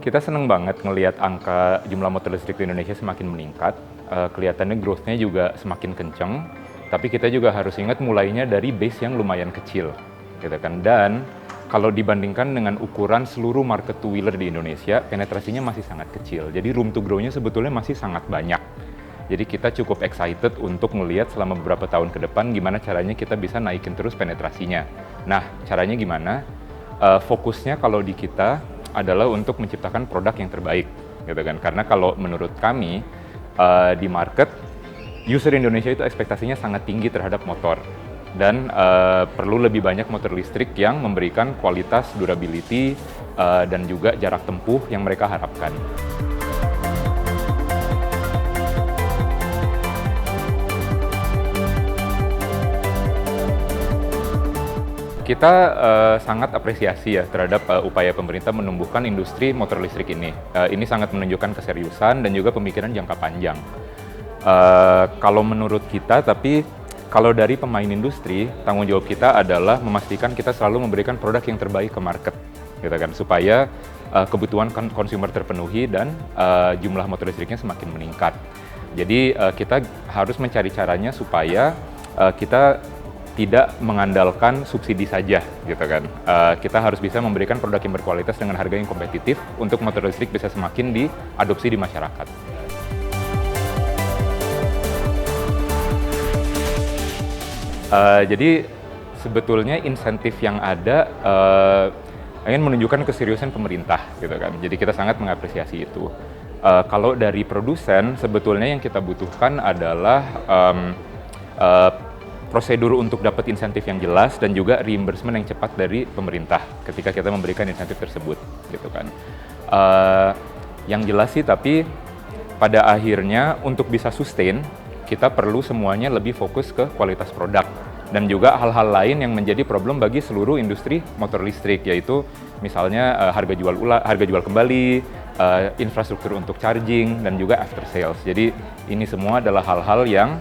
Kita seneng banget ngelihat angka jumlah motor listrik di Indonesia semakin meningkat. Kelihatannya growth-nya juga semakin kenceng. Tapi kita juga harus ingat mulainya dari base yang lumayan kecil, gitu kan. Dan kalau dibandingkan dengan ukuran seluruh market two-wheeler di Indonesia, penetrasinya masih sangat kecil. Jadi room to grow-nya sebetulnya masih sangat banyak. Jadi kita cukup excited untuk melihat selama beberapa tahun ke depan gimana caranya kita bisa naikin terus penetrasinya. Nah, caranya gimana? Fokusnya kalau di kita adalah untuk menciptakan produk yang terbaik, gitu kan? Karena kalau menurut kami di market, user Indonesia itu ekspektasinya sangat tinggi terhadap motor dan perlu lebih banyak motor listrik yang memberikan kualitas, durability, dan juga jarak tempuh yang mereka harapkan. Kita sangat apresiasi ya terhadap upaya pemerintah menumbuhkan industri motor listrik ini. Ini sangat menunjukkan keseriusan dan juga pemikiran jangka panjang. Kalau menurut kita, tapi kalau dari pemain industri, tanggung jawab kita adalah memastikan kita selalu memberikan produk yang terbaik ke market, gitu kan, supaya kebutuhan konsumer terpenuhi dan jumlah motor listriknya semakin meningkat. Jadi kita harus mencari caranya supaya kita tidak mengandalkan subsidi saja, gitu kan. Kita harus bisa memberikan produk yang berkualitas dengan harga yang kompetitif untuk motor listrik bisa semakin diadopsi di masyarakat. Jadi sebetulnya insentif yang ada ingin menunjukkan keseriusan pemerintah, gitu kan. Jadi kita sangat mengapresiasi itu. Kalau dari produsen, sebetulnya yang kita butuhkan adalah prosedur untuk dapat insentif yang jelas dan juga reimbursement yang cepat dari pemerintah ketika kita memberikan insentif tersebut, gitu kan. Yang jelas sih, tapi pada akhirnya untuk bisa sustain, kita perlu semuanya lebih fokus ke kualitas produk dan juga hal-hal lain yang menjadi problem bagi seluruh industri motor listrik, yaitu misalnya harga jual kembali, infrastruktur untuk charging, dan juga after sales. Jadi ini semua adalah hal-hal yang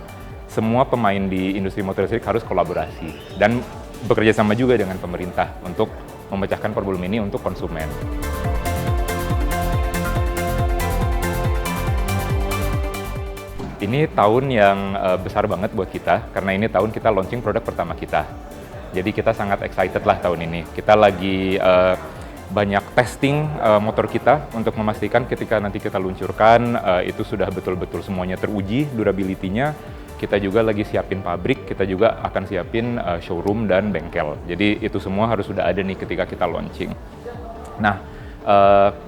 semua pemain di industri motor listrik harus kolaborasi dan bekerja sama juga dengan pemerintah untuk memecahkan problem ini untuk konsumen. Ini tahun yang besar banget buat kita, karena ini tahun kita launching produk pertama kita. Jadi kita sangat excited lah tahun ini. Kita lagi banyak testing motor kita untuk memastikan ketika nanti kita luncurkan itu sudah betul-betul semuanya teruji durability-nya. Kita juga lagi siapin pabrik, kita juga akan siapin showroom dan bengkel. Jadi itu semua harus sudah ada nih ketika kita launching. Nah,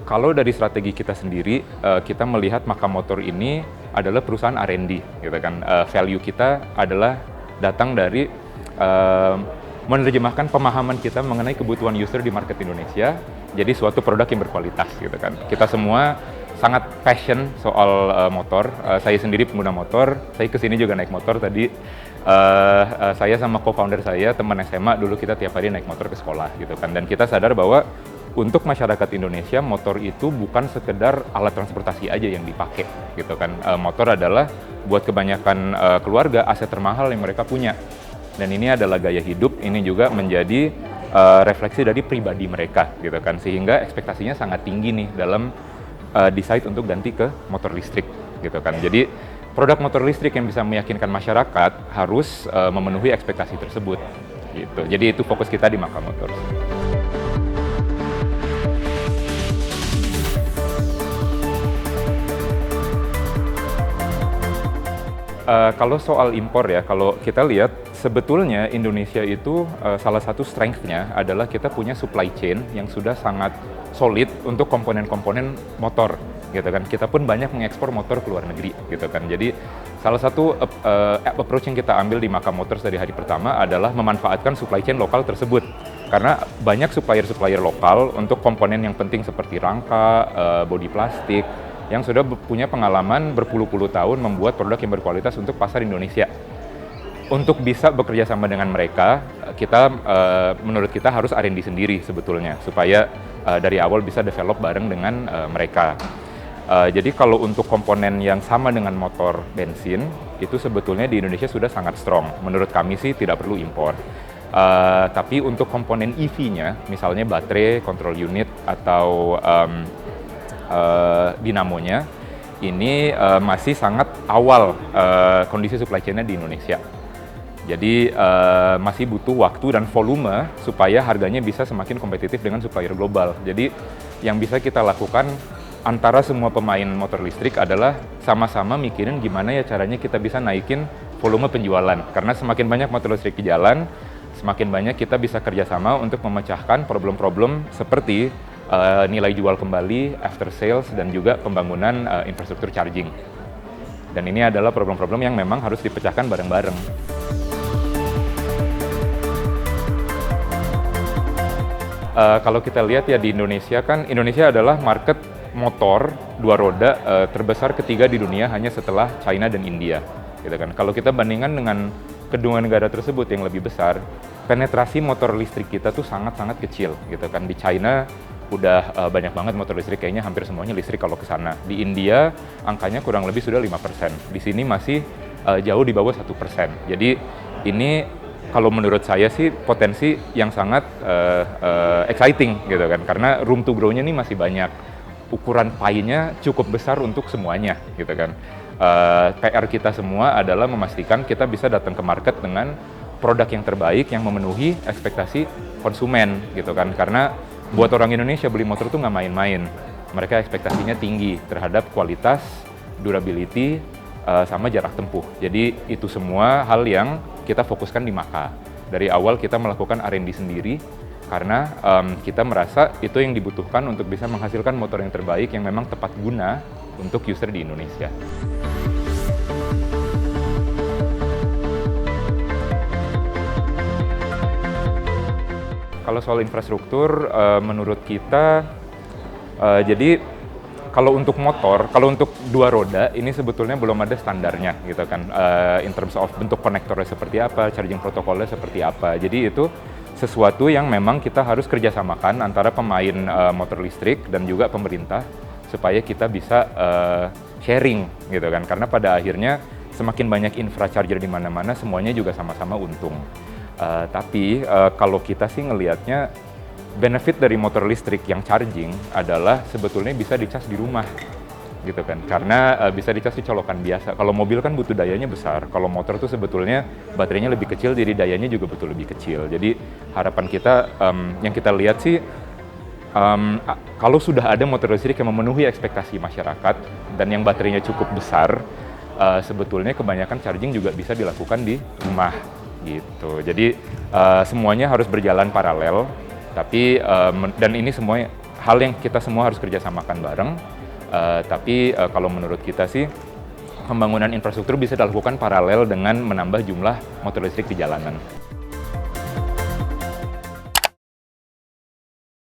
kalau dari strategi kita sendiri, kita melihat Makam Motor ini adalah perusahaan R&D, gitu kan. Value kita adalah datang dari menerjemahkan pemahaman kita mengenai kebutuhan user di market Indonesia, jadi suatu produk yang berkualitas, gitu kan. Kita semua sangat passion soal motor. Saya sendiri pengguna motor, saya kesini juga naik motor tadi. Saya sama co-founder saya, teman SMA, dulu kita tiap hari naik motor ke sekolah, gitu kan. Dan kita sadar bahwa untuk masyarakat Indonesia, motor itu bukan sekedar alat transportasi aja yang dipakai, gitu kan. Motor adalah buat kebanyakan keluarga aset termahal yang mereka punya. Dan ini adalah gaya hidup, ini juga menjadi refleksi dari pribadi mereka, gitu kan. Sehingga ekspektasinya sangat tinggi nih dalam decide untuk ganti ke motor listrik, gitu kan. Jadi produk motor listrik yang bisa meyakinkan masyarakat harus memenuhi ekspektasi tersebut, gitu. Jadi itu fokus kita di Makam Motor. Kalau soal impor ya, kalau kita lihat sebetulnya Indonesia itu salah satu strength-nya adalah kita punya supply chain yang sudah sangat solid untuk komponen-komponen motor, gitu kan. Kita pun banyak mengekspor motor ke luar negeri, gitu kan. Jadi salah satu approach yang kita ambil di Makam Motors dari hari pertama adalah memanfaatkan supply chain lokal tersebut. Karena banyak supplier-supplier lokal untuk komponen yang penting seperti rangka, bodi plastik, yang sudah punya pengalaman berpuluh-puluh tahun membuat produk yang berkualitas untuk pasar Indonesia. Untuk bisa bekerja sama dengan mereka, kita menurut kita harus R&D sendiri sebetulnya, supaya dari awal bisa develop bareng dengan mereka. Jadi kalau untuk komponen yang sama dengan motor bensin, itu sebetulnya di Indonesia sudah sangat strong. Menurut kami sih tidak perlu impor. Tapi untuk komponen EV-nya, misalnya baterai, control unit, atau dinamonya, ini masih sangat awal kondisi supply chain-nya di Indonesia. Jadi masih butuh waktu dan volume supaya harganya bisa semakin kompetitif dengan supplier global. Jadi yang bisa kita lakukan antara semua pemain motor listrik adalah sama-sama mikirin gimana ya caranya kita bisa naikin volume penjualan. Karena semakin banyak motor listrik di jalan, semakin banyak kita bisa kerjasama untuk memecahkan problem-problem seperti nilai jual kembali, after sales, dan juga pembangunan infrastruktur charging. Dan ini adalah problem-problem yang memang harus dipecahkan bareng-bareng. Kalau kita lihat ya di Indonesia kan, Indonesia adalah market motor dua roda terbesar ketiga di dunia hanya setelah China dan India, gitu kan. Kalau kita bandingkan dengan kedua negara tersebut yang lebih besar, penetrasi motor listrik kita tuh sangat-sangat kecil, gitu kan. Di China udah banyak banget motor listrik, kayaknya hampir semuanya listrik kalau ke sana. Di India angkanya kurang lebih sudah 5%. Di sini masih jauh di bawah 1%. Jadi ini kalau menurut saya sih potensi yang sangat exciting gitu kan, karena room to grow-nya ini masih banyak. Ukuran pie-nya cukup besar untuk semuanya gitu kan. PR kita semua adalah memastikan kita bisa datang ke market dengan produk yang terbaik yang memenuhi ekspektasi konsumen gitu kan. Karena buat orang Indonesia beli motor tuh nggak main-main. Mereka ekspektasinya tinggi terhadap kualitas, durability, sama jarak tempuh. Jadi itu semua hal yang kita fokuskan di Maka. Dari awal kita melakukan R&D sendiri karena kita merasa itu yang dibutuhkan untuk bisa menghasilkan motor yang terbaik yang memang tepat guna untuk user di Indonesia. Kalau soal infrastruktur, menurut kita, jadi kalau untuk motor, kalau untuk dua roda, ini sebetulnya belum ada standarnya gitu kan, in terms of bentuk konektornya seperti apa, charging protokolnya seperti apa. Jadi itu sesuatu yang memang kita harus kerjasamakan antara pemain motor listrik dan juga pemerintah supaya kita bisa sharing gitu kan. Karena pada akhirnya semakin banyak infra charger di mana-mana, semuanya juga sama-sama untung. Tapi kalau kita sih ngelihatnya benefit dari motor listrik yang charging adalah sebetulnya bisa dicas di rumah gitu kan, karena bisa dicas di colokan biasa. Kalau mobil kan butuh dayanya besar, kalau motor tuh sebetulnya baterainya lebih kecil, jadi dayanya juga betul lebih kecil. Jadi harapan kita, yang kita lihat sih, kalau sudah ada motor listrik yang memenuhi ekspektasi masyarakat dan yang baterainya cukup besar, sebetulnya kebanyakan charging juga bisa dilakukan di rumah gitu. Jadi semuanya harus berjalan paralel, tapi dan ini semua hal yang kita semua harus kerjasamakan bareng. Tapi kalau menurut kita sih pembangunan infrastruktur bisa dilakukan paralel dengan menambah jumlah motor listrik di jalanan.